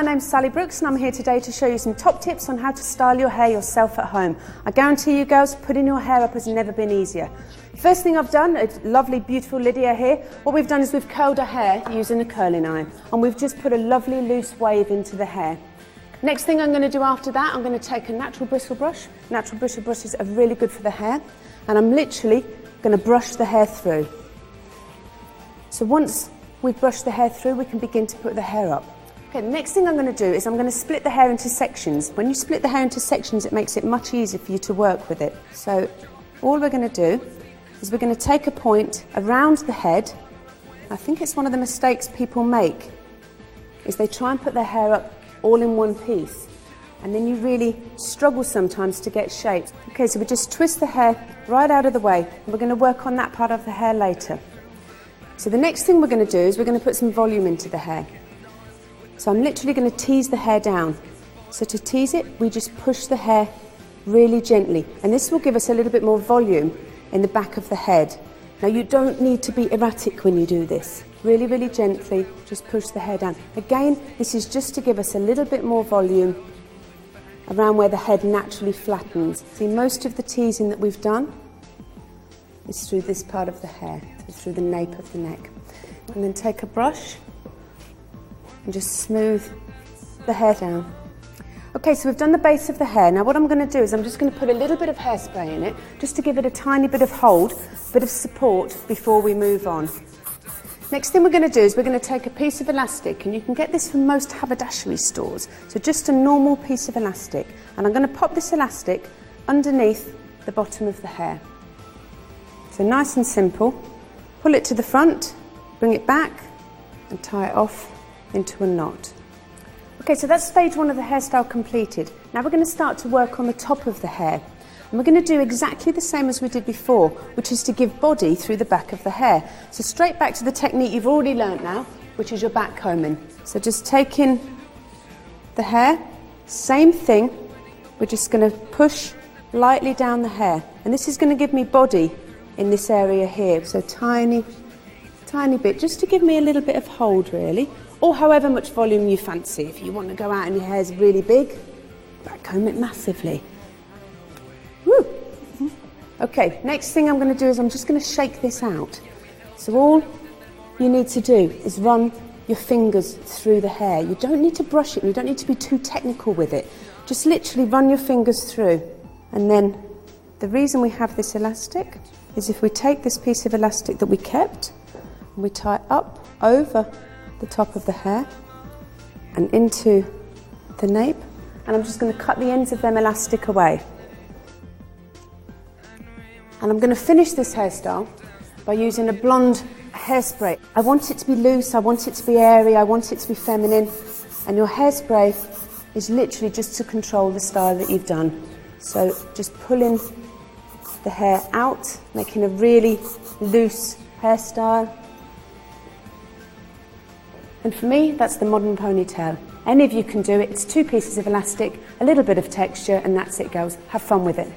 my name's Sally Brooks and I'm here today to show you some top tips on how to style your hair yourself at home. I guarantee you girls, putting your hair up has never been easier. First thing I've done, a lovely beautiful Lydia here, what we've done is we've curled her hair using a curling iron and we've just put a lovely loose wave into the hair. Next thing I'm going to do after that, I'm going to take a natural bristle brush. Natural bristle brushes are really good for the hair and I'm literally going to brush the hair through. So once we've brushed the hair through, we can begin to put the hair up. Okay, the next thing I'm going to do is I'm going to split the hair into sections. When you split the hair into sections, it makes it much easier for you to work with it. So all we're going to do is we're going to take a point around the head. I think it's one of the mistakes people make, is they try and put their hair up all in one piece. And then you really struggle sometimes to get shapes. Okay, so we just twist the hair right out of the way. And we're going to work on that part of the hair later. So the next thing we're going to do is we're going to put some volume into the hair. So I'm literally going to tease the hair down. So to tease it, we just push the hair really gently. And this will give us a little bit more volume in the back of the head. Now you don't need to be erratic when you do this. Really, really gently, just push the hair down. Again, this is just to give us a little bit more volume around where the head naturally flattens. See, most of the teasing that we've done is through this part of the hair, through the nape of the neck. And then take a brush and just smooth the hair down. Okay, so we've done the base of the hair. Now what I'm going to do is I'm just going to put a little bit of hairspray in it, just to give it a tiny bit of hold, a bit of support before we move on. Next thing we're going to do is we're going to take a piece of elastic, and you can get this from most haberdashery stores. So just a normal piece of elastic. And I'm going to pop this elastic underneath the bottom of the hair. So nice and simple. Pull it to the front, bring it back and tie it off into a knot. Okay, so that's stage one of the hairstyle completed. Now we're going to start to work on the top of the hair. And we're going to do exactly the same as we did before, which is to give body through the back of the hair. So straight back to the technique you've already learnt now, which is your back combing. So just taking the hair, same thing, we're just going to push lightly down the hair. And this is going to give me body in this area here, so tiny bit, just to give me a little bit of hold really, or however much volume you fancy. If you want to go out and your hair's really big, backcomb it massively. Woo! Okay, next thing I'm going to do is I'm just going to shake this out. So all you need to do is run your fingers through the hair. You don't need to brush it, you don't need to be too technical with it. Just literally run your fingers through. And then the reason we have this elastic is if we take this piece of elastic that we kept and we tie up over the top of the hair and into the nape, and I'm just going to cut the ends of them elastic away. And I'm going to finish this hairstyle by using a blonde hairspray. I want it to be loose, I want it to be airy, I want it to be feminine, and your hairspray is literally just to control the style that you've done. So just pulling the hair out, making a really loose hairstyle. And for me, that's the modern ponytail. Any of you can do it. It's two pieces of elastic, a little bit of texture, and that's it, girls. Have fun with it.